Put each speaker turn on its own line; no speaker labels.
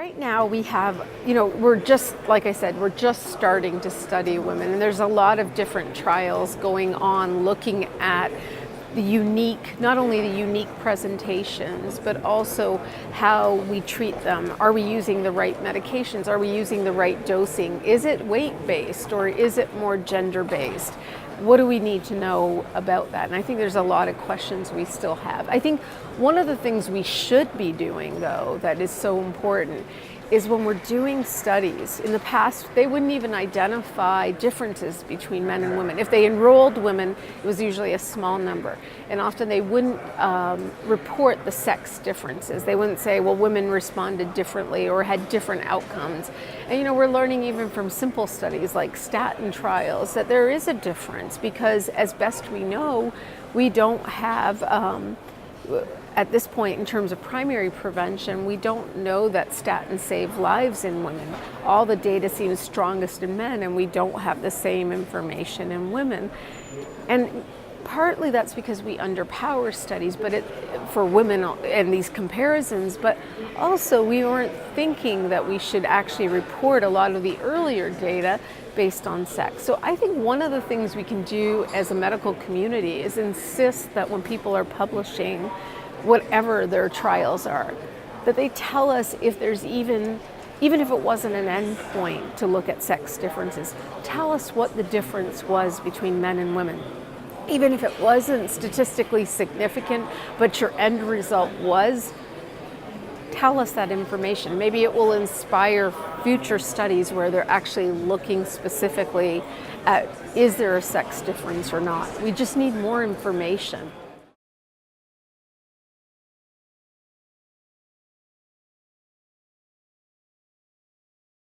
Right now we have, we're just, like I said, we're just starting to study women, and there's a lot of different trials going on looking at not only the unique presentations, but also how we treat them. Are we using the right medications? Are we using the right dosing? Is it weight-based or is it more gender-based? What do we need to know about that? And I think there's a lot of questions we still have. I think one of the things we should be doing, though, that is so important is when we're doing studies. In the past, they wouldn't even identify differences between men and women. If they enrolled women, it was usually a small number. And often they wouldn't report the sex differences. They wouldn't say, well, women responded differently or had different outcomes. And we're learning even from simple studies like statin trials that there is a difference because, as best we know, we don't have at this point, in terms of primary prevention, we don't know that statins save lives in women. All the data seems strongest in men, and we don't have the same information in women. And partly that's because we underpower studies for women and these comparisons, but also we weren't thinking that we should actually report a lot of the earlier data based on sex. So I think one of the things we can do as a medical community is insist that when people are publishing whatever their trials are, that they tell us if there's even if it wasn't an endpoint to look at sex differences, tell us what the difference was between men and women. Even if it wasn't statistically significant, but your end result was, tell us that information. Maybe it will inspire future studies where they're actually looking specifically at, is there a sex difference or not? We just need more information.